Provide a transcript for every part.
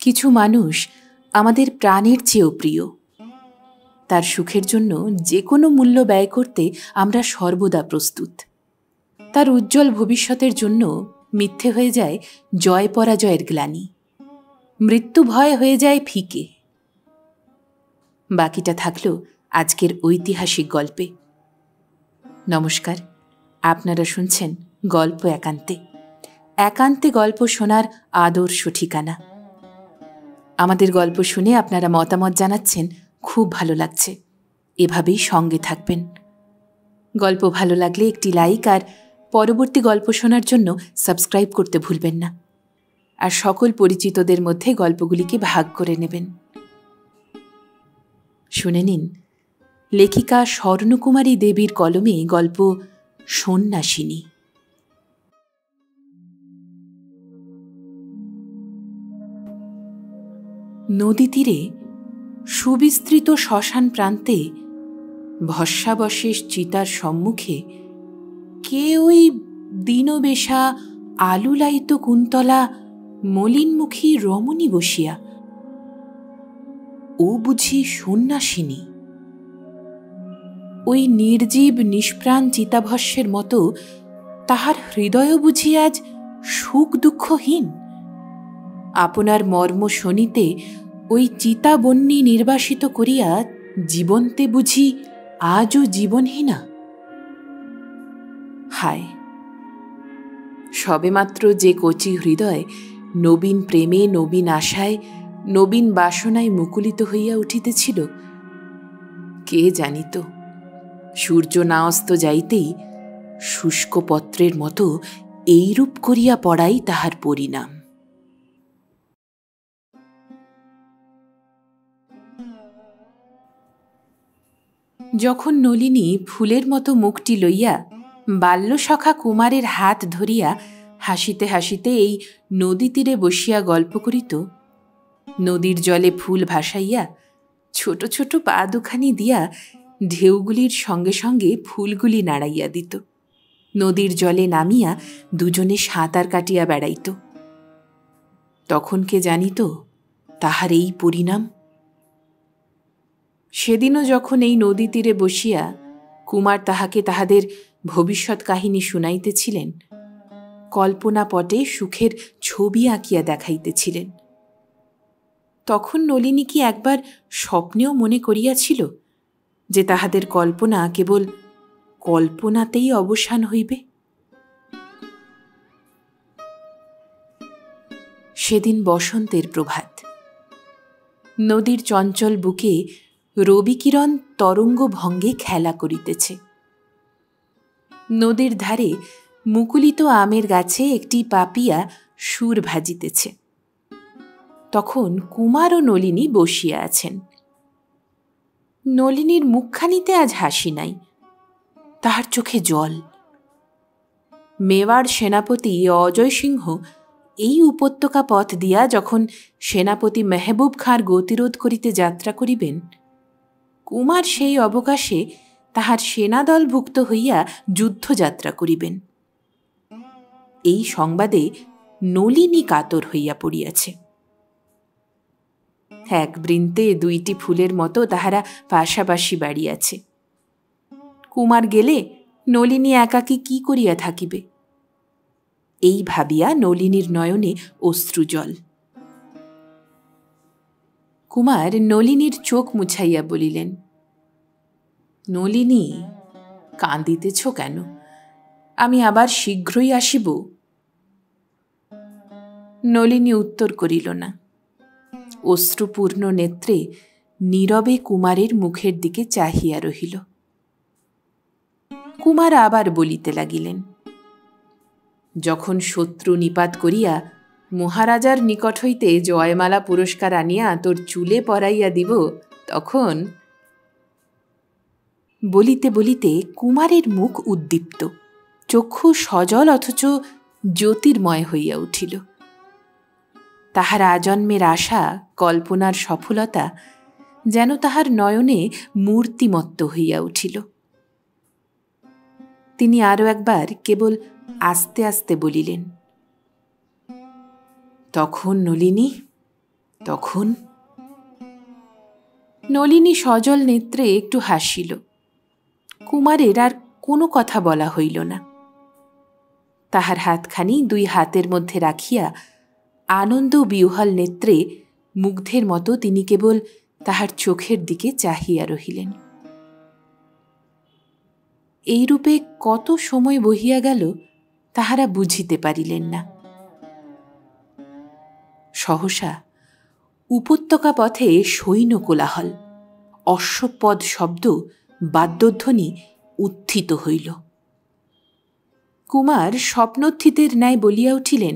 কিছু মানুষ আমাদের প্রাণের চেয়েও প্রিয়। তার সুখের জন্য যে কোনো মূল্য ব্যয় করতে আমরা সর্বদা প্রস্তুত। তার উজ্জ্বল ভবিষ্যতের জন্য মিথ্যে হয়ে যায় জয় পরাজয়ের গ্লানি, মৃত্যু ভয় হয়ে যায় ফিকে। বাকিটা থাকলো আজকের ঐতিহাসিক গল্পে। নমস্কার, আপনারা শুনছেন গল্প একান্তে। একান্তে গল্প শোনার আদর্শ ঠিকানা। আমাদের গল্প শুনে আপনারা মতামত জানাচ্ছেন, খুব ভালো লাগছে। এভাবেই সঙ্গে থাকবেন। গল্প ভালো লাগলে একটি লাইক আর পরবর্তী গল্প শোনার জন্য সাবস্ক্রাইব করতে ভুলবেন না। আর সকল পরিচিতদের মধ্যে গল্পগুলিকে ভাগ করে নেবেন। শুনে নিন লেখিকা স্বর্ণকুমারী দেবীর কলমে গল্প সন্ন্যাসিনী। নদী তীরে সুবিস্তৃত শ্মশান প্রান্তে ভস্মাবশেষ চিতার সম্মুখে কে ওই দীনবেশা আলুলায়িত কুন্তলা মলিনমুখী রমণী বসিয়া? ও বুঝি সন্ন্যাসিনী? ওই নির্জীব নিষ্প্রাণ চিতাভস্যের মতো তাহার হৃদয় বুঝি আজ সুখ দুঃখহীন? আপনার মর্ম শনিতে ওই চিতাবন্যী নির্বাসিত করিয়া জীবন্তে বুঝি আজও জীবনহীনা? হায়, সবেমাত্র যে কচি হৃদয় নবীন প্রেমে, নবীন আশায়, নবীন বাসনায় মুকুলিত হইয়া উঠিতেছিল, কে জানিত সূর্য না অস্ত যাইতেই শুষ্ক পত্রের মতো এইরূপ করিয়া পড়াই তাহার পরিণাম। যখন নলিনী ফুলের মতো মুখটি লইয়া বাল্যসখা কুমারের হাত ধরিয়া হাসিতে হাসিতে এই নদী তীরে বসিয়া গল্প করিত, নদীর জলে ফুল ভাসাইয়া ছোট ছোট পা দুখানি দিয়া ঢেউগুলির সঙ্গে সঙ্গে ফুলগুলি নাড়াইয়া দিত। নদীর জলে নামিয়া দুজনে সাঁতার কাটিয়া বেড়াইত। তখন কে জানিত তাহার এই পরিণাম? সেদিনও যখন এই নদী তীরে বসিয়া কুমার তাহাকে তাহাদের ভবিষ্যৎ কাহিনী শুনাইতেছিলেন, কল্পনা পটে সুখের ছবি আঁকিয়া দেখাইতেছিলেন, তখন নলিনী কি একবার স্বপ্নেও মনে করিয়াছিল যে তাহাদের কল্পনা কেবল কল্পনাতেই অবসান হইবে? সেদিন বসন্তের প্রভাত। নদীর চঞ্চল বুকে রবিকিরণ তরঙ্গ ভঙ্গে খেলা করিতেছে। নদীর ধারে মুকুলিত আমের গাছে একটি পাপিয়া সুর ভাজিতেছে। তখন কুমার ও নলিনী বসিয়া আছেন। নলিনীর মুখখানিতে আজ হাসি নাই, তাহার চোখে জল। মেওয়াড় সেনাপতি অজয় সিংহ এই উপত্যকা পথ দিয়া যখন সেনাপতি মেহবুব খাঁর গতিরোধ করিতে যাত্রা করিবেন, কুমার সেই অবকাশে তাহার সেনাদলভুক্ত হইয়া যুদ্ধযাত্রা করিবেন, এই সংবাদে নলিনী কাতর হইয়া পড়িয়াছে। এক বৃন্তে দুইটি ফুলের মতো তাহারা পাশাপাশি বাড়িয়াছে। কুমার গেলে নলিনী একাকী কি করিয়া থাকিবে? এই ভাবিয়া নলিনীর নয়নে অশ্রুজল। কুমার নলিনীর চোখ মুছাইয়া বলিলেন, নলিনী, কাঁদিতেছ কেন? আমি আবার শীঘ্রই আসিব। নলিনী উত্তর করিল না। অশ্রুপূর্ণ নেত্রে নীরবে কুমারের মুখের দিকে চাহিয়া রহিল। কুমার আবার বলিতে লাগিলেন, যখন শত্রু নিপাত করিয়া মহারাজার নিকট হইতে জয়মালা পুরস্কার আনিয়া তোর চুলে পরাইয়া দিব, তখন। বলিতে বলিতে কুমারের মুখ উদ্দীপ্ত, চক্ষু সজল অথচ জ্যোতির্ময় হইয়া উঠিল। তাহার আজন্মের আশা, কল্পনার সফলতা যেন তাহার নয়নে মূর্তিমত্ত হইয়া উঠিল। তিনি আরও একবার কেবল আস্তে আস্তে বলিলেন, তখন নলিনী, তখন নলিনী সজল নেত্রে একটু হাসিল। কুমারের আর কোনো কথা বলা হইল না। তাহার হাতখানি দুই হাতের মধ্যে রাখিয়া আনন্দ বিহ্বল নেত্রে মুগ্ধের মতো তিনি কেবল তাহার চোখের দিকে চাহিয়া রহিলেন। এইরূপে কত সময় বহিয়া গেল তাহারা বুঝিতে পারিলেন না। সহসা উপত্যকা পথে সৈন্য কোলাহল, অশ্বপদ শব্দ, বাদ্যধ্বনি উত্থিত হইল। কুমার স্বপ্নোত্থিতের ন্যায় বলিয়া উঠিলেন,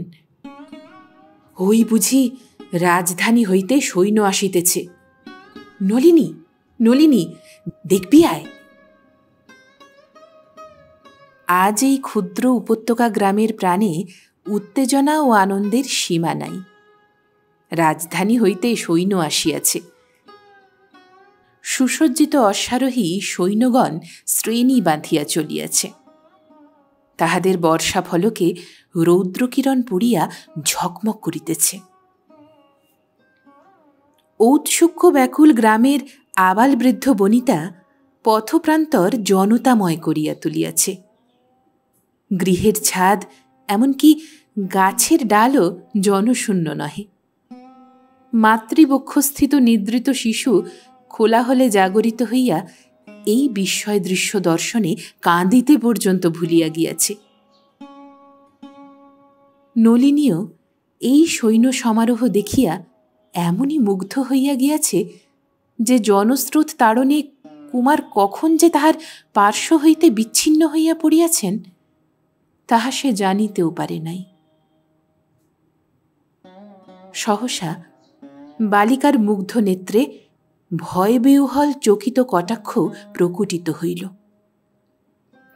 ওই বুঝি রাজধানী হইতে সৈন্য আসিতেছে। নলিনী, নলিনী, দেখবি আয়। আজ এই ক্ষুদ্র উপত্যকা গ্রামের প্রাণে উত্তেজনা ও আনন্দের সীমা নাই। রাজধানী হইতে সৈন্য আসিয়াছে। সুসজ্জিত অশ্বারোহী সৈন্যগণ শ্রেণী বাঁধিয়া চলিয়াছে। তাহাদের বর্ষা ফলকে রৌদ্রকিরণ পড়িয়া ঝকমক করিতেছে। ঔৎসুক্য ব্যাকুল গ্রামের আবাল বৃদ্ধ বনিতা পথপ্রান্তর জনতাময় করিয়া তুলিয়াছে। গৃহের ছাদ, এমনকি গাছের ডালও জনশূন্য নহে। মাতৃবক্ষস্থিত নিদ্রিত শিশু খোলা হলে জাগরিত হইয়া এই বিস্ময় দৃশ্য দর্শনে কাঁদিতে পর্যন্ত ভুলিয়া গিয়াছে। নলিনীও এই সৈন্য সমারোহ দেখিয়া এমনই মুগ্ধ হইয়া গিয়াছে যে জনস্রোত তাড়নে কুমার কখন যে তাহার পার্শ্ব হইতে বিচ্ছিন্ন হইয়া পড়িয়াছেন তাহা সে জানিতেও পারে নাই। সহসা বালিকার মুগ্ধ নেত্রে ভয়বিহ্বল চকিত কটাক্ষ প্রকটিত হইল।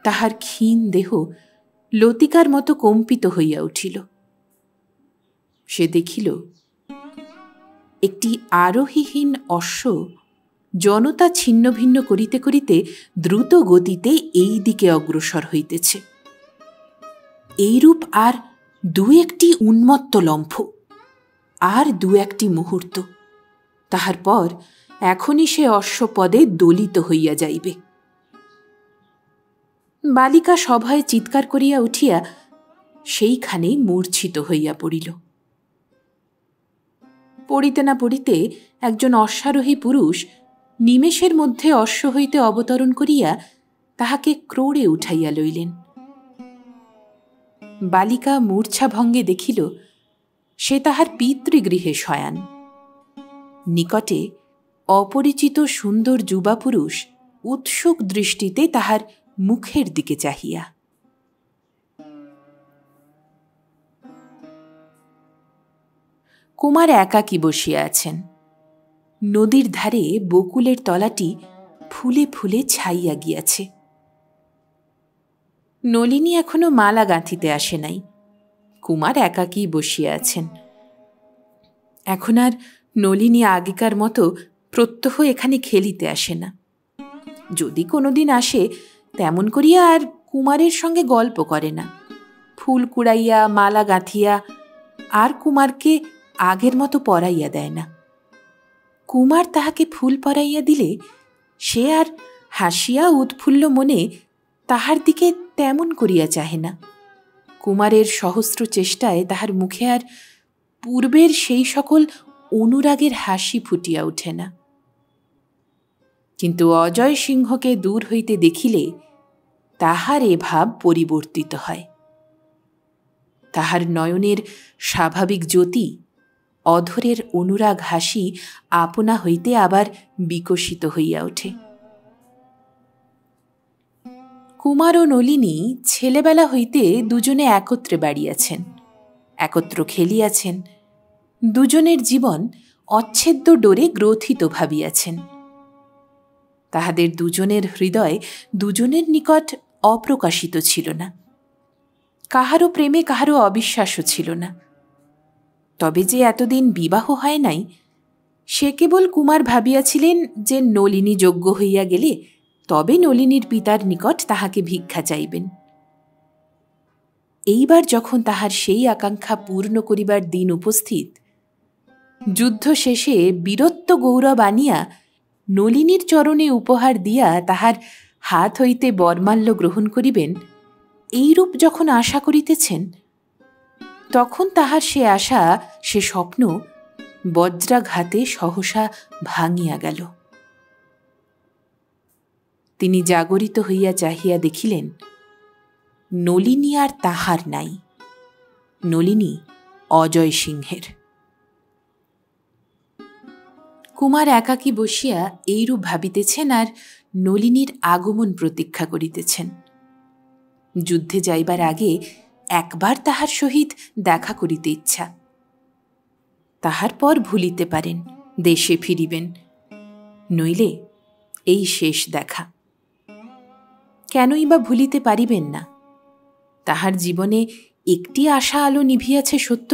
তাহার ক্ষীণ দেহ লতিকার মতো কম্পিত হইয়া উঠিল। সে দেখিল একটি আরোহীহীন অশ্ব জনতা ছিন্ন ভিন্ন করিতে করিতে দ্রুত গতিতে এই দিকে অগ্রসর হইতেছে। এইরূপ আর দু একটি উন্মত্ত লম্ফ, আর দু একটি মুহূর্ত, তাহার পর এখনই সে অশ্বপদে দলিত হইয়া যাইবে। বালিকা সভয়ে চিৎকার করিয়া উঠিয়া সেইখানেই মূর্ছিত হইয়া পড়িল। পড়িতে না পড়িতে একজন অশ্বারোহী পুরুষ নিমেষের মধ্যে অশ্ব হইতে অবতরণ করিয়া তাহাকে ক্রোড়ে উঠাইয়া লইলেন। বালিকা মূর্ছাভঙ্গে দেখিল সে তাহার পিতৃগৃহে শয়ান। নিকটে অপরিচিত সুন্দর যুবা পুরুষ উৎসুক দৃষ্টিতে তাহার মুখের দিকে চাহিয়া। কুমার একাকী বসিয়া আছেন। নদীর ধারে বকুলের তলাটি ফুলে ফুলে ছাইয়া গিয়াছে। নলিনী এখনো মালা গাঁথিতে আসে নাই। কুমার একাকী বসিয়া আছেন। এখন আর নলিনী আগেকার মতো প্রত্যহ এখানে খেলিতে আসে না। যদি কোনোদিন আসে তেমন করিয়া আর কুমারের সঙ্গে গল্প করে না। ফুল কুড়াইয়া মালা গাঁথিয়া আর কুমারকে আগের মতো পরাইয়া দেয় না। কুমার তাহাকে ফুল পরাইয়া দিলে সে আর হাসিয়া উৎফুল্ল মনে তাহার দিকে তেমন করিয়া চাহে না। কুমারের সহস্র চেষ্টায় তাহার মুখে আর পূর্বের সেই সকল অনুরাগের হাসি ফুটিয়া ওঠে না। কিন্তু অজয় সিংহকে দূর হইতে দেখিলে তাহার এ ভাব পরিবর্তিত হয়। তাহার নয়নের স্বাভাবিক জ্যোতি, অধরের অনুরাগ হাসি আপনা হইতে আবার বিকশিত হইয়া ওঠে। কুমার ও নলিনী ছেলেবেলা হইতে দুজনে একত্রে বাড়িয়াছেন, একত্র খেলিয়াছেন। দুজনের জীবন অচ্ছেদ্য ডোরে গ্রথিত ভাবিয়াছেন। তাহাদের দুজনের হৃদয় দুজনের নিকট অপ্রকাশিত ছিল না। কাহারও প্রেমে কাহারও অবিশ্বাসও ছিল না। তবে যে এতদিন বিবাহ হয় নাই, সে কেবল কুমার ভাবিয়াছিলেন যে নলিনী যোগ্য হইয়া গেলে তবে নলিনীর পিতার নিকট তাহাকে ভিক্ষা চাইবেন। এইবার যখন তাহার সেই আকাঙ্ক্ষা পূর্ণ করিবার দিন উপস্থিত, যুদ্ধ শেষে বীরত্ব গৌরব আনিয়া নলিনীর চরণে উপহার দিয়া তাহার হাত হইতে বরমাল্য গ্রহণ করিবেন, এইরূপ যখন আশা করিতেছেন, তখন তাহার সে আশা, সে স্বপ্ন বজ্রাঘাতে সহসা ভাঙিয়া গেল। তিনি জাগরিত হইয়া চাহিয়া দেখিলেন, নলিনী আর তাহার নাই, নলিনী অজয় সিংহের। কুমার একাকী বসিয়া এইরূপ ভাবিতেছেন আর নলিনীর আগমন প্রতীক্ষা করিতেছেন। যুদ্ধে যাইবার আগে একবার তাহার সহিত দেখা করিতে ইচ্ছা। তাহার পর ভুলিতে পারেন, দেশে ফিরিবেন, নইলে এই শেষ দেখা। কেনই বা ভুলিতে পারিবেন না? তাহার জীবনে একটি আশা আলো নিভিয়াছে সত্য,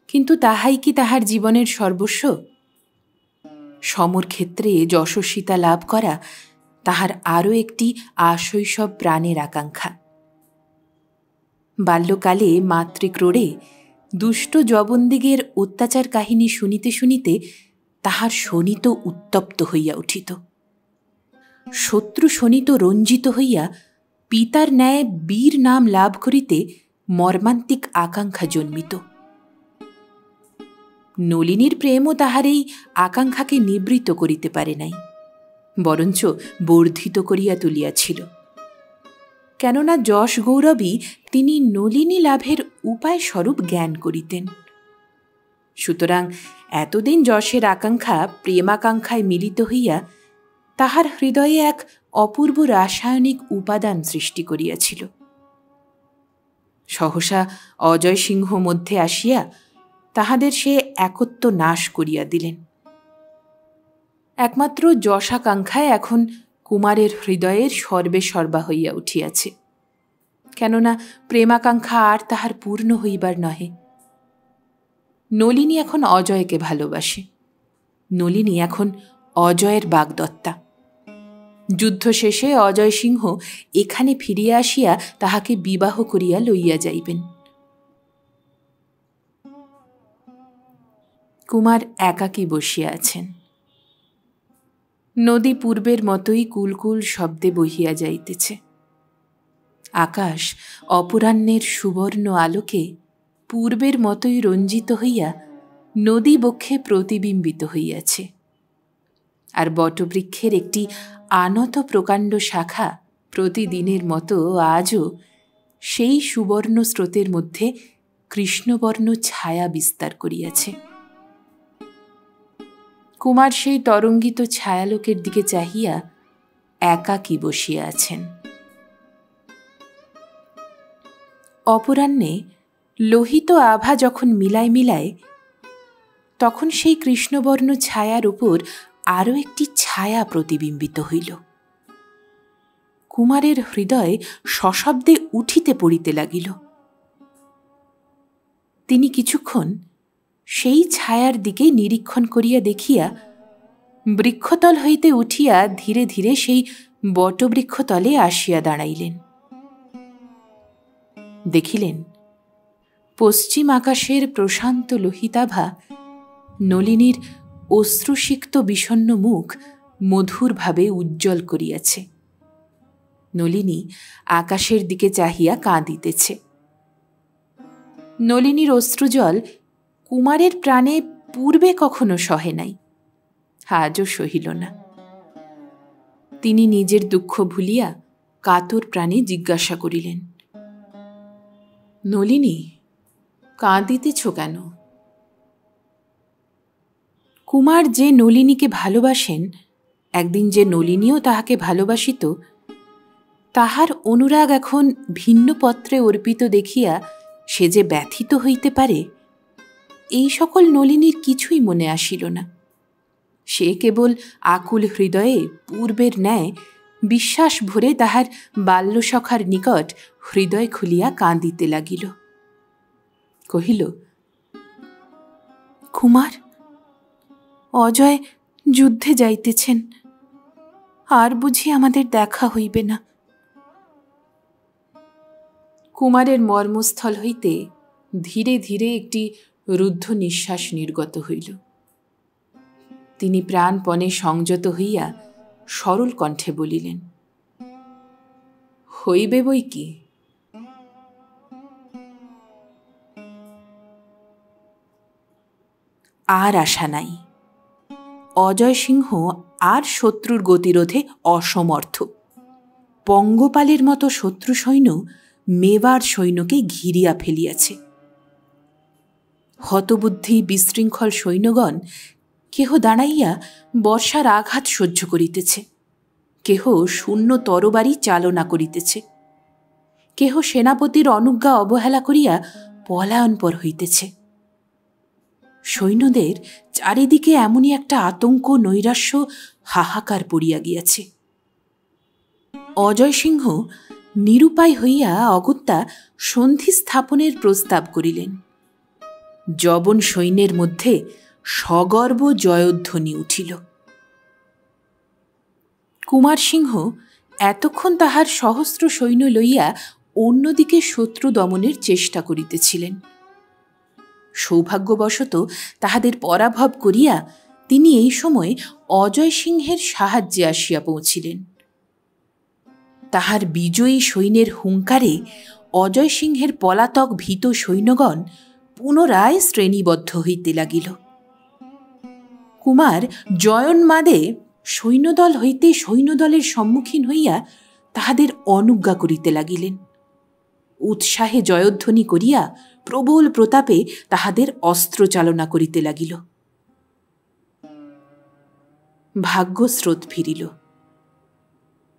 কিন্তু তাহাই কি তাহার জীবনের সর্বস্ব? সমর ক্ষেত্রে যশস্বিতা লাভ করা তাহার আরও একটি আশৈশব প্রাণের আকাঙ্ক্ষা। বাল্যকালে মাতৃক্রোড়ে দুষ্ট যবনদিগের অত্যাচার কাহিনী শুনিতে শুনিতে তাহার শোণিত উত্তপ্ত হইয়া উঠিত। শত্রু শোণিত রঞ্জিত হইয়া পিতার ন্যায় বীর নাম লাভ করিতে মর্মান্তিক আকাঙ্ক্ষা জন্মিত। নলিনীর প্রেমও তাহার এই আকাঙ্ক্ষাকে নিবৃত করিতে পারে নাই, বরঞ্চ বর্ধিত করিয়া তুলিয়াছিল। কেননা যশ গৌরবই তিনি নলিনী লাভের উপায় স্বরূপ জ্ঞান করিতেন। সুতরাং এতদিন যশের আকাঙ্ক্ষা প্রেমাকাঙ্ক্ষায় মিলিত হইয়া তাহার হৃদয়ে এক অপূর্ব রাসায়নিক উপাদান সৃষ্টি করিয়াছিল। সহসা অজয় সিংহ মধ্যে আসিয়া তাহাদের সে একত্ব নাশ করিয়া দিলেন। একমাত্র যশাকাঙ্ক্ষায় এখন কুমারের হৃদয়ের সর্বে সর্বা হইয়া উঠিয়াছে। কেননা প্রেমাকাঙ্ক্ষা আর তাহার পূর্ণ হইবার নহে। নলিনী এখন অজয়কে ভালোবাসে। নলিনী এখন অজয়ের বাগদত্তা। যুদ্ধ শেষে অজয় সিংহ এখানে ফিরিয়া আসিয়া তাহাকে বিবাহ করিয়া লইয়া যাইবেন। কুমার একাকী বসিয়া আছেন। নদী পূর্বের মতোই কুলকুল শব্দে বহিয়া যাইতেছে। আকাশ অপরাহ্নের সুবর্ণ আলোকে পূর্বের মতোই রঞ্জিত হইয়া নদী বক্ষে প্রতিবিম্বিত হইয়াছে। আর বটবৃক্ষের একটি আনত প্রকাণ্ড শাখা প্রতিদিনের মতো আজও সেই সুবর্ণ স্রোতের মধ্যে কৃষ্ণবর্ণ ছায়া বিস্তার করিয়াছে। কুমার সেই তরঙ্গিত ছায়ালোকের দিকে চাহিয়া একাকী বসিয়া আছেন। অপরাহ্নে লোহিত আভা যখন মিলায় মিলায়, তখন সেই কৃষ্ণবর্ণ ছায়ার উপর আরও একটি ছায়া প্রতিবিম্বিত হইল। কুমারের হৃদয় সশব্দে উঠিতে পড়িতে লাগিল। তিনি কিছুক্ষণ সেই ছায়ার দিকে নিরীক্ষণ করিয়া দেখিয়া বৃক্ষতল হইতে উঠিয়া ধীরে ধীরে সেই বটবৃক্ষতলে আসিয়া দাঁড়াইলেন। দেখিলেন পশ্চিম আকাশের প্রশান্ত লোহিতাভা নলিনীর অশ্রুসিক্ত বিষণ্ণ মুখ মধুরভাবে উজ্জ্বল করিয়াছে। নলিনী আকাশের দিকে চাহিয়া কাঁদিতেছে। নলিনীর অশ্রুজল কুমারের প্রাণে পূর্বে কখনো সহে নাই, আজও সহিল না। তিনি নিজের দুঃখ ভুলিয়া কাতর প্রাণে জিজ্ঞাসা করিলেন, নলিনী, কাঁদিতেছ কেন? কুমার যে নলিনীকে ভালোবাসেন, একদিন যে নলিনীও তাহাকে ভালোবাসিত, তাহার অনুরাগ এখন ভিন্ন পত্রে অর্পিত দেখিয়া সে যে ব্যথিত হইতে পারে, এই সকল নলিনীর কিছুই মনে আসিল না। সে কেবল আকুল হৃদয়ে পূর্বের ন্যায় বিশ্বাস ভরে তাহার বাল্যসখার নিকট হৃদয় খুলিয়া কাঁদিতে লাগিল। কহিল, কুমার, অজয় যুদ্ধে যাইতেছেন, আর বুঝি আমাদের দেখা হইবে না। কুমারের মর্মস্থল হইতে ধীরে ধীরে একটি রুদ্ধ নিঃশ্বাস নির্গত হইল। তিনি প্রাণপণে সংযত হইয়া সরল কণ্ঠে বলিলেন, হইবে বই কি। আর আশা নাই। অজয় সিংহ আর শত্রুর গতিরোধে অসমর্থ। পঙ্গপালের মতো শত্রু সৈন্য মেবার সৈন্যকে ঘিরিয়া ফেলিয়াছে। হতবুদ্ধি বিশৃঙ্খল সৈন্যগণ কেহ দাঁড়াইয়া বর্ষার আঘাত সহ্য করিতেছে, কেহ শূন্য তরবারি চালনা করিতেছে, কেহ সেনাপতির অনুজ্ঞা অবহেলা করিয়া পলায়নপর হইতেছে। সৈন্যদের চারিদিকে এমনই একটা আতঙ্ক, নৈরাশ্য, হাহাকার পড়িয়া গিয়াছে। অজয় সিংহ নিরুপায় হইয়া অগত্যা সন্ধি স্থাপনের প্রস্তাব করিলেন। যবন সৈন্যের মধ্যে সগর্ব জয়ধ্বনি উঠিল। কুমার সিংহ এতক্ষণ তাহার সহস্র সৈন্য লইয়া অন্যদিকে শত্রু দমনের চেষ্টা করিতেছিলেন। সৌভাগ্যবশত তাহাদের পরাভব করিয়া তিনি এই সময় অজয় সিংহের সাহায্যে আসিয়া পৌঁছিলেন। তাহার বিজয়ী সৈন্যের হুঙ্কারে অজয় সিংহের পলাতক ভীত সৈন্যগণ পুনরায় শ্রেণীবদ্ধ হইতে লাগিল। কুমার জয়ন্মাদে সৈন্যদল হইতে সৈন্যদলের সম্মুখীন হইয়া তাহাদের অনুজ্ঞা করিতে লাগিলেন। উৎসাহে জয়ধ্বনি করিয়া প্রবল প্রতাপে তাহাদের অস্ত্র চালনা করিতে লাগিল। ভাগ্যস্রোত ফিরিল।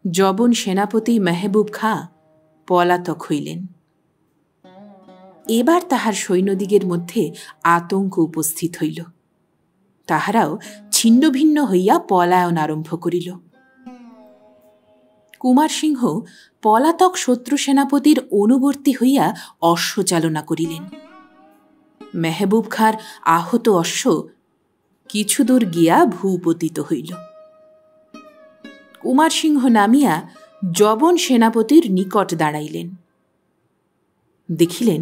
যবন সেনাপতি মেহবুব খাঁ পলাতক হইলেন। এবার তাহার সৈন্যদিগের মধ্যে আতঙ্ক উপস্থিত হইল। তাহারাও ছিন্ন ভিন্ন হইয়া পলায়ন আরম্ভ করিল। কুমার সিংহ পলাতক শত্রু সেনাপতির অনুবর্তী হইয়া অশ্ব চালনা করিলেন। মেহবুব খাঁর আহত অশ্ব কিছু দূর গিয়া ভূপতিত হইল। কুমার সিংহ নামিয়া যবন সেনাপতির নিকট দাঁড়াইলেন। দেখিলেন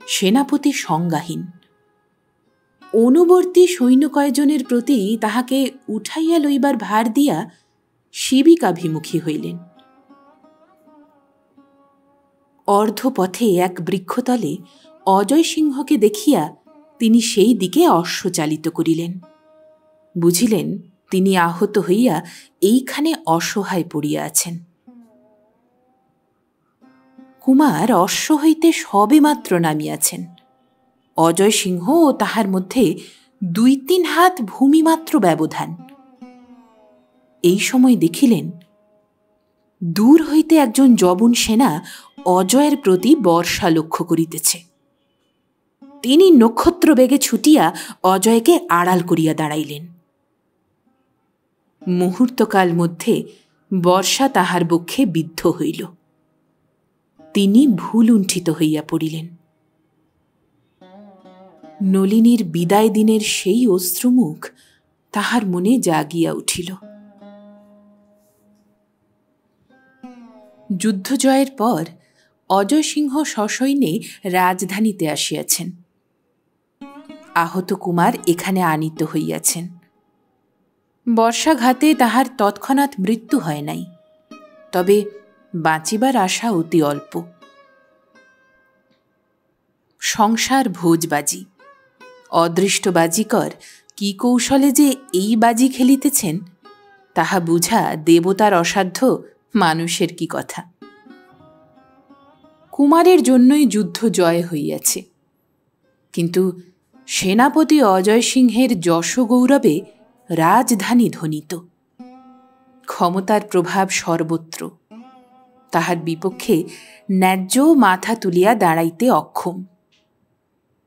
সেনাপতি সংজ্ঞাহীন। অনুবর্তী সৈন্য কয়জনের প্রতি তাহাকে উঠাইয়া লইবার ভার দিয়া শিবিকাভিমুখী হইলেন। অর্ধপথে এক বৃক্ষতলে অজয় সিংহকে দেখিয়া তিনি সেই দিকে অশ্ব চালিত করিলেন। বুঝিলেন তিনি আহত হইয়া এইখানে অসহায় পড়িয়া আছেন। কুমার অশ্ব হইতে সবে মাত্র নামিয়াছেন। অজয় সিংহ ও তাহার মধ্যে 2-3 হাত ভূমিমাত্র ব্যবধান। এই সময় দেখিলেন দূর হইতে একজন যবন সেনা অজয়ের প্রতি বর্ষা লক্ষ্য করিতেছে। তিনি নক্ষত্র বেগে ছুটিয়া অজয়কে আড়াল করিয়া দাঁড়াইলেন। মুহূর্তকাল মধ্যে বর্ষা তাহার বক্ষে বিদ্ধ হইল। তিনি ভুলুণ্ঠিত হইয়া পড়িলেন। নলিনীর বিদায় দিনের সেই অশ্রুমুখ তাহার মনে জাগিয়া উঠিল। যুদ্ধজয়ের পর অজয় সিংহ সসৈন্যে রাজধানীতে আসিয়াছেন। আহত কুমার এখানে আনিত হইয়াছেন। বর্ষাঘাতে তাহার তৎক্ষণাৎ মৃত্যু হয় নাই, তবে বাঁচিবার আশা অতি অল্প। সংসার ভোজবাজি, অদৃষ্ট বাজিকর কি কৌশলে যে এই বাজি খেলিতেছেন তাহা বুঝা দেবতার অসাধ্য, মানুষের কি কথা। কুমারের জন্যই যুদ্ধ জয় হইয়াছে, কিন্তু সেনাপতি অজয় সিংহের যশগৌরবে রাজধানী ধ্বনিত। ক্ষমতার প্রভাব সর্বত্র। তাহার বিপক্ষে ন্যায্য মাথা তুলিয়া দাঁড়াইতে অক্ষম।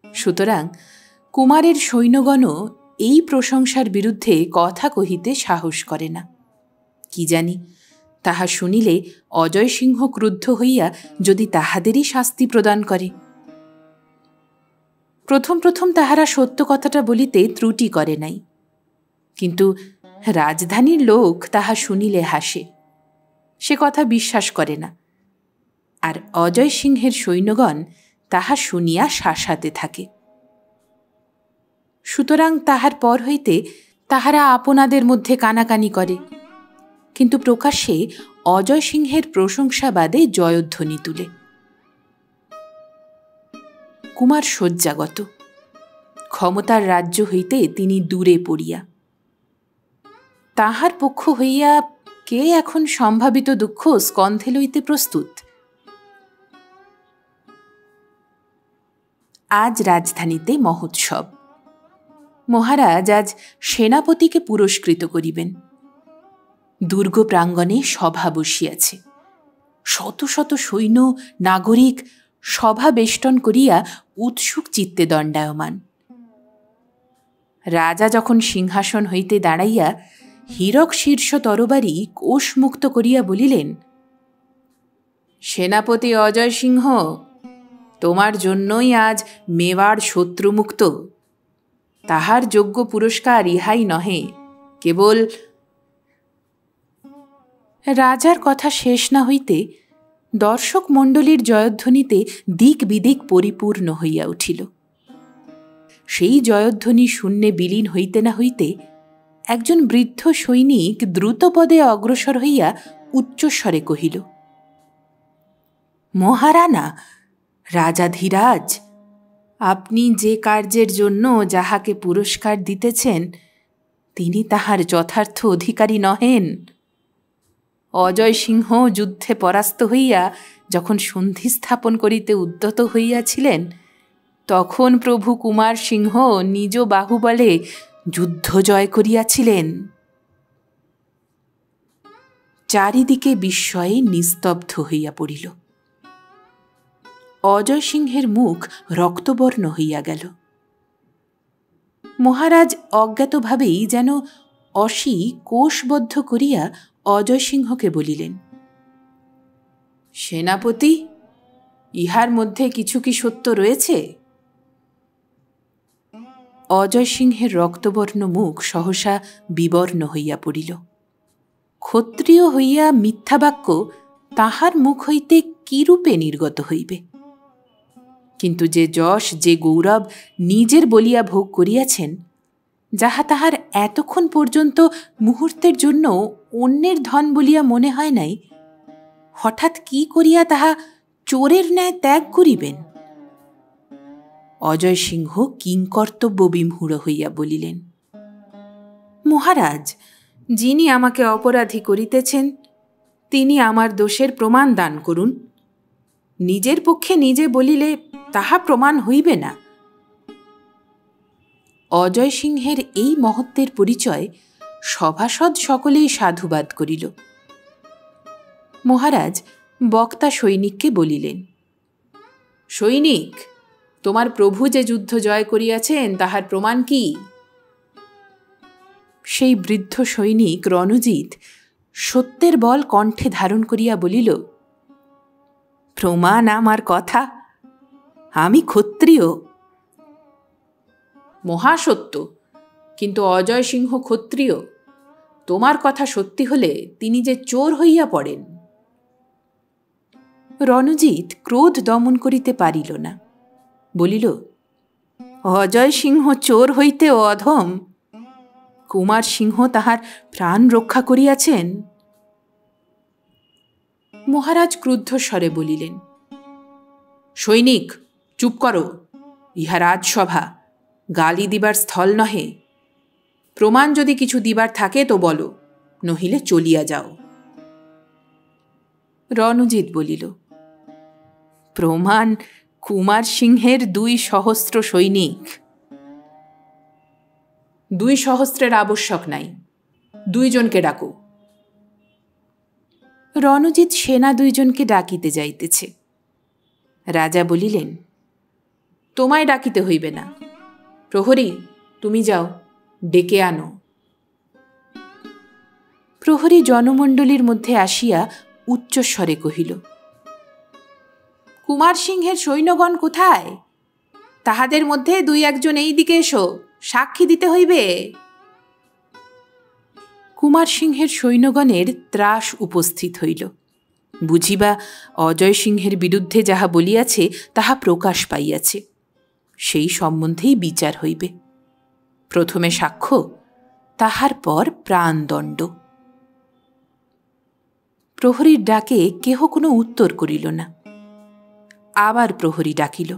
সুতরাং কুমারের সৈন্যগণও এই প্রশংসার বিরুদ্ধে কথা কহিতে সাহস করে না। কি জানি তাহা শুনিলে অজয় সিংহ ক্রুদ্ধ হইয়া যদি তাহাদেরই শাস্তি প্রদান করে। প্রথম প্রথম তাহারা সত্য কথাটা বলিতে ত্রুটি করে নাই, কিন্তু রাজধানীর লোক তাহা শুনিলে হাসে, সে কথা বিশ্বাস করে না। আর অজয় সিংহের সৈন্যগণ তাহা শুনিয়া শাসাতে থাকে। সুতরাং তাহার পর হইতে তাহারা আপনাদের মধ্যে কানাকানি করে, কিন্তু প্রকাশ্যে অজয় সিংহের প্রশংসাবাদে জয়ধ্বনি তুলে। কুমার শয্যাগত, ক্ষমতার রাজ্য হইতে তিনি দূরে পড়িয়া। তাহার পক্ষ হইয়া কে এখন সম্ভাবিত দুঃখ স্কন্ধে লইতে প্রস্তুত? আজ রাজধানীতে মহোৎসব। মহারাজ আজ সেনাপতিকে পুরস্কৃত করিবেন। দুর্গ প্রাঙ্গণে সভা বসিয়াছে। শত শত সৈন্য নাগরিক সভা বেষ্টন করিয়া উৎসুক চিত্তে দণ্ডায়মান। রাজা যখন সিংহাসন হইতে দাঁড়াইয়া হীরক শীর্ষ তরবারি কোষমুক্ত করিয়া বলিলেন, সেনাপতি অজয় সিংহ, তোমার জন্যই আজ মেওয়াড় শত্রুমুক্ত। তাহার যোগ্য পুরস্কার ইহাই নহে, কেবল। রাজার কথা শেষ না হইতে দর্শক মণ্ডলীর জয়ধ্বনিতে দিক বিদিক পরিপূর্ণ হইয়া উঠিল। সেই জয়ধ্বনি শূন্যে বিলীন হইতে না হইতে একজন বৃদ্ধ সৈনিক দ্রুতপদে অগ্রসর হইয়া উচ্চস্বরে কহিল, মহারানা, রাজাধিরাজ, আপনি যে কার্যের জন্য যাহাকে পুরস্কার দিতেছেন তিনি তাহার যথার্থ অধিকারী নহেন। অজয় সিংহ যুদ্ধে পরাস্ত হইয়া যখন সন্ধি স্থাপন করিতে উদ্যত হইয়াছিলেন, তখন প্রভু কুমার সিংহ নিজ বাহুবলে যুদ্ধ জয় করিয়াছিলেন। চারিদিকে বিস্ময়ে নিস্তব্ধ হইয়া পড়িল। অজয় সিংহের মুখ রক্তবর্ণ হইয়া গেল। মহারাজ অজ্ঞাতভাবেই যেন অসি কোষবদ্ধ করিয়া অজয় সিংহকে বলিলেন, সেনাপতি, ইহার মধ্যে কিছু কি সত্য রয়েছে? অজয় সিংহের রক্তবর্ণ মুখ সহসা বিবর্ণ হইয়া পড়িল। ক্ষত্রিয় হইয়া মিথ্যাবাক্য তাহার মুখ হইতে কিরূপে নির্গত হইবে? কিন্তু যে যশ, যে গৌরব নিজের বলিয়া ভোগ করিয়াছেন, যাহা তাহার এতক্ষণ পর্যন্ত মুহূর্তের জন্য অন্যের ধন বলিয়া মনে হয় নাই, হঠাৎ কি করিয়া তাহা চোরের ন্যায় ত্যাগ করিবেন? অজয় সিংহ কিংকর্তব্য বিমূঢ় হইয়া বলিলেন, মহারাজ, যিনি আমাকে অপরাধী করিতেছেন তিনি আমার দোষের প্রমাণ দান করুন। নিজের পক্ষে নিজে বলিলে তাহা প্রমাণ হইবে না। অজয় সিংহের এই মহত্বের পরিচয় সভাসদ সকলেই সাধুবাদ করিল। মহারাজ বক্তা সৈনিককে বলিলেন, সৈনিক, তোমার প্রভু যে যুদ্ধ জয় করিয়াছেন তাহার প্রমাণ কি? সেই বৃদ্ধ সৈনিক রণজিৎ সত্যের বল কণ্ঠে ধারণ করিয়া বলিল, প্রমাণ আমার কথা, আমি ক্ষত্রিয়। মহাসত্য, কিন্তু অজয় সিংহ ক্ষত্রিয়। তোমার কথা সত্যি হলে তিনি যে চোর হইয়া পড়েন। রণজিৎ ক্রোধ দমন করিতে পারিল না, বলিল, অজয় সিংহ চোর হইতেও অধম। কুমার সিংহ তাহার প্রাণ রক্ষা করিয়াছেন। মহারাজ ক্রুদ্ধ স্বরে বলিলেন, সৈনিক, চুপ করো। ইহা রাজসভা, গালি দিবার স্থল নহে। প্রমাণ যদি কিছু দিবার থাকে তো বলো, নহিলে চলিয়া যাও। রণজিৎ বলিল, প্রমাণ কুমার সিংহের 200 সৈনিক। 200 আবশ্যক নাই, 2 জনকে ডাকো। রণজিৎ সেনা 2 জনকে ডাকিতে যাইতেছে। রাজা বলিলেন, তোমায় ডাকিতে হইবে না। প্রহরী, তুমি যাও, ডেকে আনো। প্রহরী জনমণ্ডলীর মধ্যে আসিয়া উচ্চস্বরে কহিল, কুমার সিংহের সৈন্যগণ কোথায়? তাহাদের মধ্যে 2-1 জন এই দিকে এসো, সাক্ষী দিতে হইবে। কুমার সিংহের সৈন্যগণের ত্রাস উপস্থিত হইল। বুঝিবা অজয় সিংহের বিরুদ্ধে যাহা বলিয়াছে তাহা প্রকাশ পাইয়াছে, সেই সম্বন্ধেই বিচার হইবে। প্রথমে সাক্ষ্য, তাহার পর প্রাণদণ্ড। প্রহরীর ডাকে কেহ কোনো উত্তর করিল না। আবার প্রহরী ডাকিল,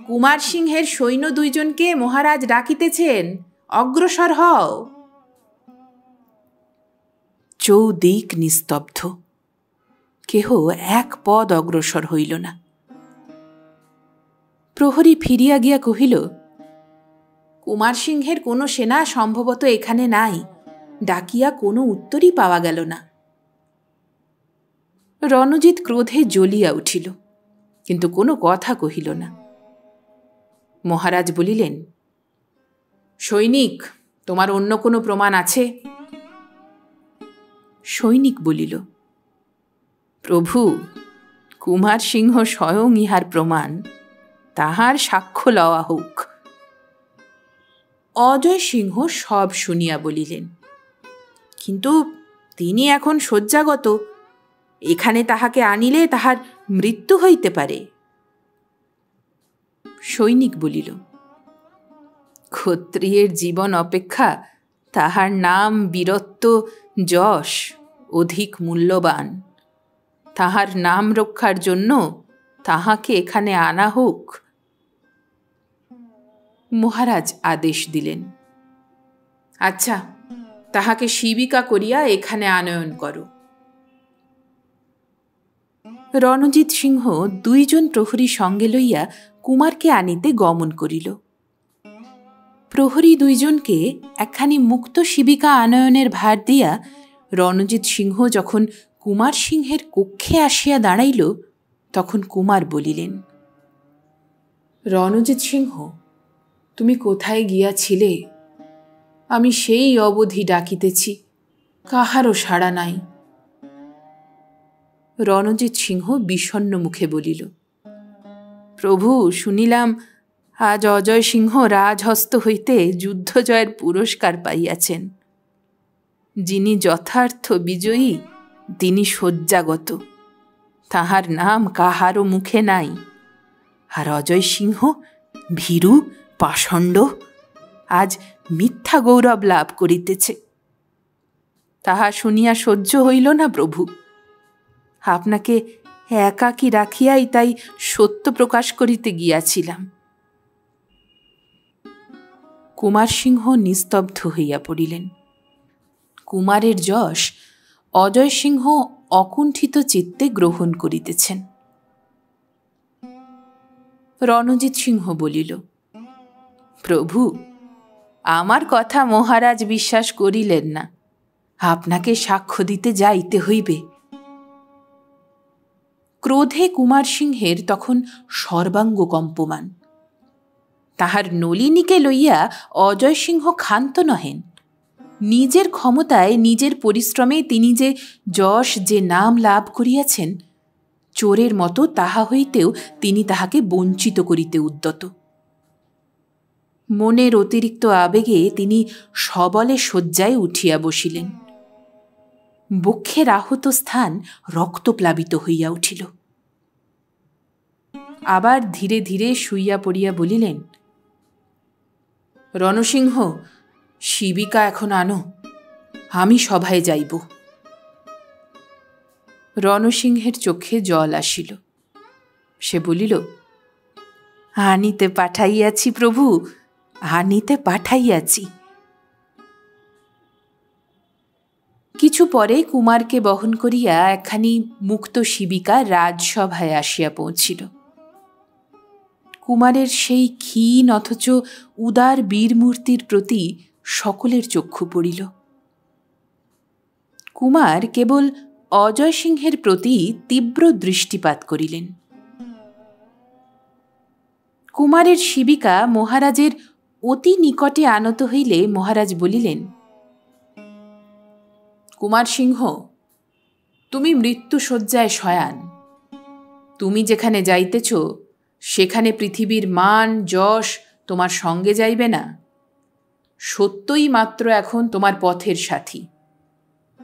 কুমার সিংহের সৈন্য 2 জনকে মহারাজ ডাকিতেছেন, অগ্রসর হও। চৌদিক নিস্তব্ধ, কেহ এক পদ অগ্রসর হইল না। প্রহরী ফিরিয়া গিয়া কহিল, কুমার সিংহের কোনো সেনা সম্ভবত এখানে নাই, ডাকিয়া কোনো উত্তরই পাওয়া গেল না। রণজিৎ ক্রোধে জ্বলিয়া উঠিল, কিন্তু কোনো কথা কহিল না। মহারাজ বলিলেন, সৈনিক, তোমার অন্য কোনো প্রমাণ আছে? সৈনিক বলিল, প্রভু, কুমার সিংহ স্বয়ং ইহার প্রমাণ, তাহার সাক্ষ্য লওয়া হোক। অজয় সিংহ সব শুনিয়া বলিলেন, কিন্তু তিনি এখন শয্যাগত, এখানে তাহাকে আনিলে তাহার মৃত্যু হইতে পারে। সৈনিক বলিল, ক্ষত্রিয়ের জীবন অপেক্ষা তাহার নাম, বীরত্ব, যশ অধিক মূল্যবান। তাহার নাম রক্ষার জন্য তাহাকে এখানে আনা হোক। মহারাজ আদেশ দিলেন, আচ্ছা, তাহাকে শিবিকা করিয়া এখানে আনয়ন করো। রণজিৎ সিংহ 2 জন প্রহরী সঙ্গে লইয়া কুমারকে আনিতে গমন করিল। প্রহরী 2 জনকে একখানি মুক্ত শিবিকা আনয়নের ভার দিয়া রণজিৎ সিংহ যখন কুমার সিংহের কক্ষে আসিয়া দাঁড়াইল, তখন কুমার বলিলেন, রণজিৎ সিংহ, তুমি কোথায় গিয়াছিলে? আমি সেই অবধি ডাকিতেছি, কাহারও সাড়া নাই। রণজিৎ সিংহ বিষণ্ণ মুখে বলিল, প্রভু, শুনিলাম আজ অজয় সিংহ রাজহস্ত হইতে যুদ্ধ জয়ের পুরস্কার পাইয়াছেন। যিনি যথার্থ বিজয়ী তিনি শয্যাগত, তাহার নাম কাহারও মুখে নাই। আর অজয় সিংহ ভীরু পাষণ্ড, আজ মিথ্যা গৌরব লাভ করিতেছে। তাহা শুনিয়া সহ্য হইল না প্রভু। আপনাকে একাকী রাখিয়াই তাই সত্য প্রকাশ করিতে গিয়াছিলাম। কুমার সিংহ নিস্তব্ধ হইয়া পড়িলেন। কুমারের যশ অজয় সিংহ অকুণ্ঠিত চিত্তে গ্রহণ করিতেছেন। রণজিৎ সিংহ বলিল, প্রভু, আমার কথা মহারাজ বিশ্বাস করিলেন না, আপনাকে সাক্ষ্য দিতে যাইতে হইবে। ক্রোধে কুমার সিংহের তখন সর্বাঙ্গ কম্পমান। তাহার নলিনীকে লইয়া অজয় সিংহ ক্ষান্ত নহেন। নিজের ক্ষমতায়, নিজের পরিশ্রমে তিনি যে যশ, যে নাম লাভ করিয়াছেন, চোরের মতো তাহা হইতেও তিনি তাহাকে বঞ্চিত করিতে উদ্যত। মনের অতিরিক্ত আবেগে তিনি সবলে শয্যায় উঠিয়া বসিলেন। বক্ষের আহত স্থান রক্তপ্লাবিত হইয়া উঠিল। আবার ধীরে ধীরে শুইয়া পড়িয়া বলিলেন, রণসিংহ, শিবিকা এখন আনো, আমি সভায় যাইব। রণসিংহের চোখে জল আসিল। সে বলিল, আনিতে পাঠাইয়াছি প্রভু, আনিতে পাঠাইয়াছি। কিছু পরে কুমারকে বহন করিয়া একখানি মুক্ত শিবিকা রাজসভায় আসিয়া পৌঁছিল। কুমারের সেই ক্ষীণ অথচ উদার বীরমূর্তির প্রতি সকলের চক্ষু পড়িল। কুমার কেবল অজয় সিংহের প্রতি তীব্র দৃষ্টিপাত করিলেন। কুমারের শিবিকা মহারাজের অতি নিকটে আনত হইলে মহারাজ বলিলেন, কুমার সিংহ, তুমি মৃত্যুশয্যায় শয়ান। তুমি যেখানে যাইতেছ সেখানে পৃথিবীর মান, যশ তোমার সঙ্গে যাইবে না। সত্যই মাত্র এখন তোমার পথের সাথী।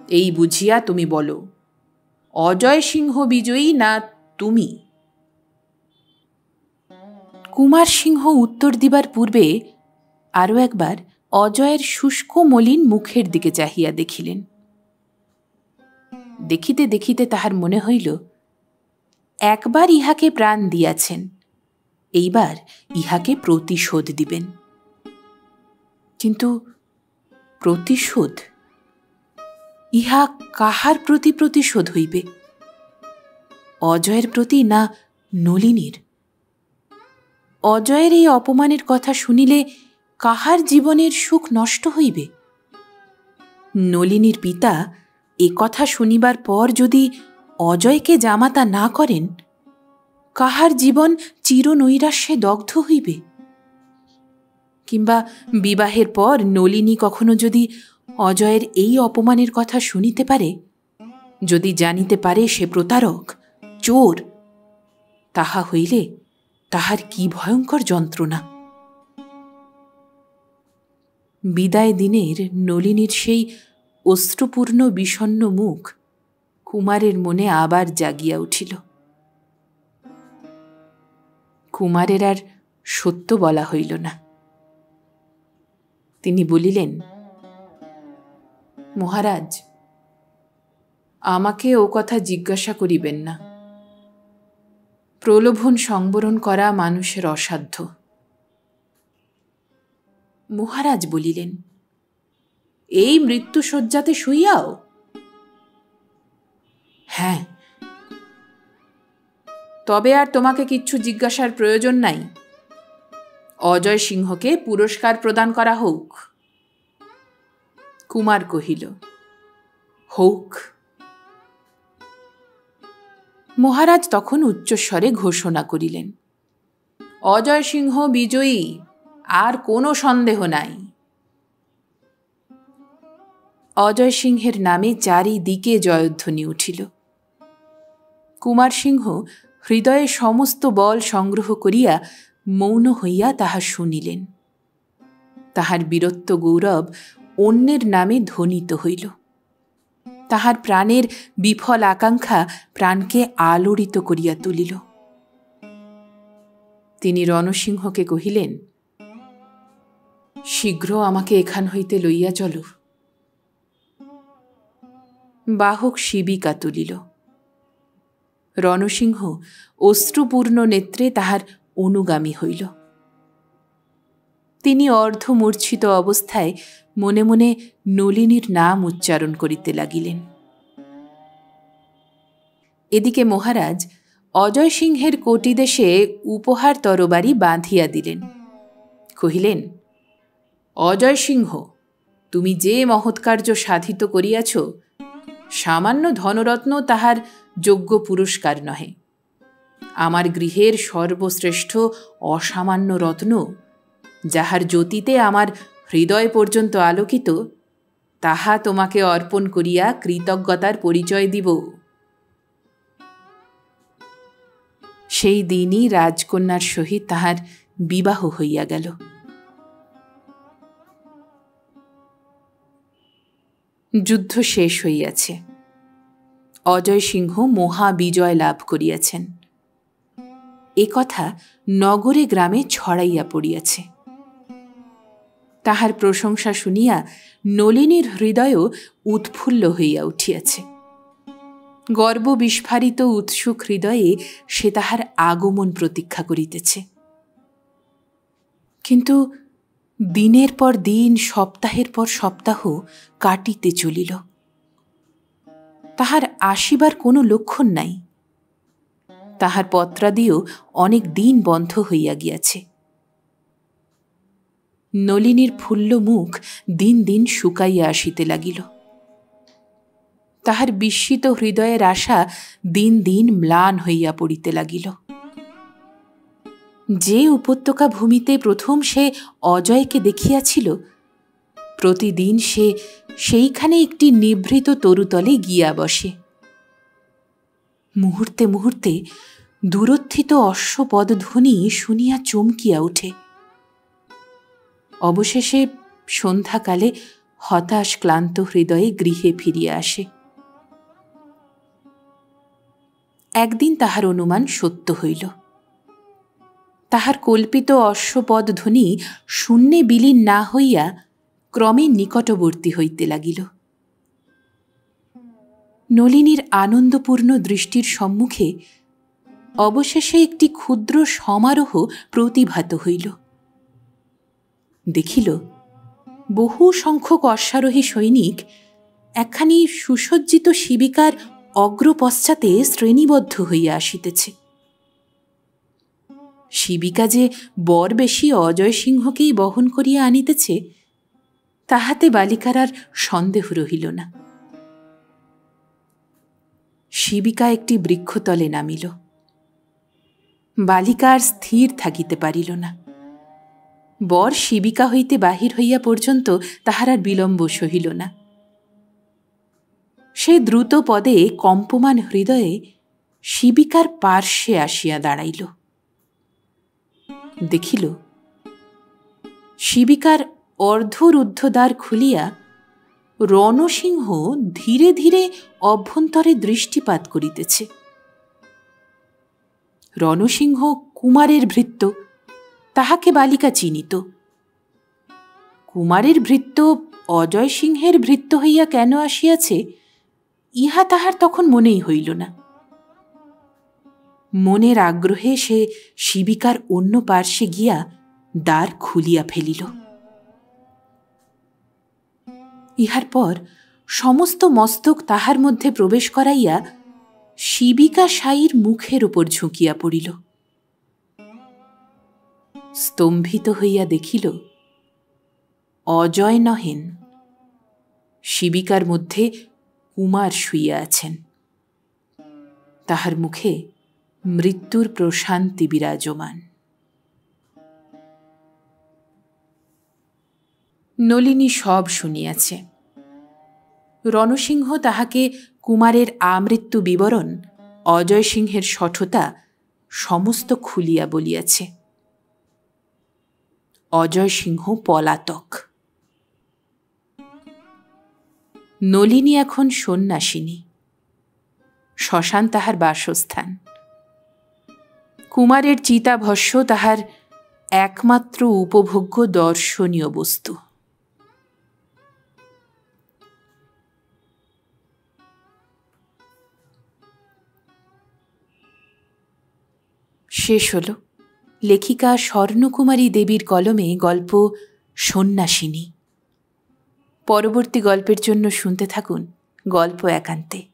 এই বুঝিয়া তুমি বলো, অজয় সিংহ বিজয়ী না তুমি? কুমার সিংহ উত্তর দিবার পূর্বে আরও একবার অজয়ের শুষ্ক মলিন মুখের দিকে চাহিয়া দেখিলেন। দেখিতে দেখিতে তাহার মনে হইল, একবার ইহাকে প্রাণ দিয়াছেন, এইবার ইহাকে প্রতিশোধ দিবেন। কিন্তু প্রতিশোধ, ইহা কাহার প্রতি প্রতিশোধ হইবে? অজয়ের প্রতি না নলিনীর? অজয়ের এই অপমানের কথা শুনিলে কাহার জীবনের সুখ নষ্ট হইবে? নলিনীর পিতা এ কথা শুনিবার পর যদি অজয়কে জামাতা না করেন, কাহার জীবন চিরনৈরাশ্যে দগ্ধ হইবে? কিংবা বিবাহের পর নলিনী কখনো যদি অজয়ের এই অপমানের কথা শুনিতে পারে, যদি জানিতে পারে সে প্রতারক, চোর, তাহা হইলে তাহার কি ভয়ঙ্কর যন্ত্রণা! বিদায় দিনের নলিনীর সেই অশ্রুপূর্ণ বিষণ্ণ মুখ কুমারের মনে আবার জাগিয়া উঠিল। কুমারের আর সত্য বলা হইল না। তিনি বলিলেন, মহারাজ, আমাকে ও কথা জিজ্ঞাসা করিবেন না। প্রলোভন সংবরণ করা মানুষের অসাধ্য। মহারাজ বলিলেন, এই মৃত্যুশয্যাতে শুইয়াও? হ্যাঁ। তবে আর তোমাকে কিচ্ছু জিজ্ঞাসার প্রয়োজন নাই। অজয় সিংহকে পুরস্কার প্রদান করা হোক। কুমার কহিল, হোক। মহারাজ তখন উচ্চস্বরে ঘোষণা করিলেন, অজয় সিংহ বিজয়ী, আর কোনো সন্দেহ নাই। অজয় সিংহের নামে চারিদিকে জয়ধ্বনি উঠিল। কুমার সিংহ হৃদয়ে সমস্ত বল সংগ্রহ করিয়া মৌন হইয়া তাহা শুনিলেন। তাহার বীরত্ব গৌরব অন্যের নামে ধ্বনিত হইল। তাহার প্রাণের বিফল আকাঙ্ক্ষা প্রাণকে আলোড়িত করিয়া তুলিল। তিনি রণসিংহকে কহিলেন, শীঘ্র আমাকে এখান হইতে লইয়া চল। বাহক শিবিকা তুলিল। রণসিংহ অশ্রুপূর্ণ নেত্রে তাহার অনুগামী হইল। তিনি অর্ধমূর্ছিত অবস্থায় মনে মনে নলিনীর নাম উচ্চারণ করিতে লাগিলেন। এদিকে মহারাজ অজয় সিংহের কটিদেশে উপহার তরবারি বাঁধিয়া দিলেন। কহিলেন, অজয় সিংহ, তুমি যে মহৎকার্য সাধিত করিয়াছ, সামান্য ধনরত্ন তাহার যোগ্য পুরস্কার নহে। আমার গৃহের সর্বশ্রেষ্ঠ অসামান্য রত্ন, যাহার জ্যোতিতে আমার হৃদয় পর্যন্ত আলোকিত, তাহা তোমাকে অর্পণ করিয়া কৃতজ্ঞতার পরিচয় দিব। সেই দিনই রাজকন্যার সহিত তাহার বিবাহ হইয়া গেল। যুদ্ধ শেষ হইয়াছে। অজয় সিংহ মহাবিজয় লাভ করিয়াছেন, এ কথা নগরে গ্রামে ছড়াইয়া পড়িয়াছে। তাহার প্রশংসা শুনিয়া নলিনীর হৃদয়ও উৎফুল্ল হইয়া উঠিয়াছে। গর্ববিস্ফারিত উৎসুক হৃদয়ে সে তাহার আগমন প্রতীক্ষা করিতেছে। কিন্তু দিনের পর দিন, সপ্তাহের পর সপ্তাহ কাটিতে চলিল। তাহার আসিবার কোনো লক্ষণ নাই। তাহার পত্রাদিও অনেক দিন বন্ধ হইয়া গিয়াছে। নলিনীর ফুল্ল মুখ দিন দিন শুকাইয়া আসিতে লাগিল। তাহার বিস্মিত হৃদয়ের আশা দিন দিন ম্লান হইয়া পড়িতে লাগিল। যে উপত্যকা ভূমিতে প্রথম সে অজয়কে দেখিয়াছিল, প্রতিদিন সে সেইখানে একটি নিভৃত তরুতলে গিয়া বসে। মুহূর্তে মুহূর্তে দূরোত্থিত অশ্বপদধ্বনি শুনিয়া চমকিয়া ওঠে। অবশেষে সন্ধ্যাকালে হতাশ ক্লান্ত হৃদয়ে গৃহে ফিরিয়া আসে। একদিন তাহার অনুমান সত্য হইল। তাহার কল্পিত অশ্বপদ ধ্বনি শূন্যে বিলীন না হইয়া ক্রমে নিকটবর্তী হইতে লাগিল। নলিনীর আনন্দপূর্ণ দৃষ্টির সম্মুখে অবশেষে একটি ক্ষুদ্র সমারোহ প্রতিভাত হইল। দেখিল বহু সংখ্যক অশ্বারোহী সৈনিক একখানি সুসজ্জিত শিবিকার অগ্রপশ্চাতে শ্রেণীবদ্ধ হইয়া আসিতেছে। শিবিকা যে বর বেশি অজয় সিংহকেই বহন করিয়া আনিতেছে তাহাতে বালিকার আর সন্দেহ রহিল না। শিবিকা একটি বৃক্ষতলে নামিল। বালিকা আর স্থির থাকিতে পারিল না। বর শিবিকা হইতে বাহির হইয়া পর্যন্ত তাহার আর বিলম্ব সহিল না। সে দ্রুত পদে কম্পমান হৃদয়ে শিবিকার পার্শ্বে আসিয়া দাঁড়াইল। দেখিল শিবিকার অর্ধরুদ্ধ দ্বার খুলিয়া রণসিংহ ধীরে ধীরে অভ্যন্তরে দৃষ্টিপাত করিতেছে। রণসিংহ কুমারের ভৃত্য, তাহাকে বালিকা চিনিত। কুমারের ভৃত্য অজয় সিংহের ভৃত্য হইয়া কেন আসিয়াছে ইহা তাহার তখন মনেই হইল না। মনের আগ্রহে সে শিবিকার অন্য পার্শ্বে গিয়া দ্বার খুলিয়া ফেলিল। ইহার পর সমস্ত মস্তক তাহার মধ্যে প্রবেশ করাইয়া শিবিকা শায়ীর মুখের উপর ঝুঁকিয়া পড়িল। স্তম্ভিত হইয়া দেখিল অজয় নহেন, শিবিকার মধ্যে কুমার শুইয়া আছেন। তাহার মুখে মৃত্যুর প্রশান্তি বিরাজমান। নলিনী সব শুনিয়াছে। রণসিংহ তাহাকে কুমারের আমৃত্যু বিবরণ, অজয় সিংহের শঠতা সমস্ত খুলিয়া বলিয়াছে। অজয় সিংহ পলাতক। নলিনী এখন সন্ন্যাসিনী। শ্মশান তাহার বাসস্থান। কুমারের চিতাভস্য তাহার একমাত্র উপভোগ্য দর্শনীয় বস্তু। শেষ হল লেখিকা স্বর্ণকুমারী দেবীর কলমে গল্প সন্ন্যাসিনী। পরবর্তী গল্পের জন্য শুনতে থাকুন গল্প একান্তে।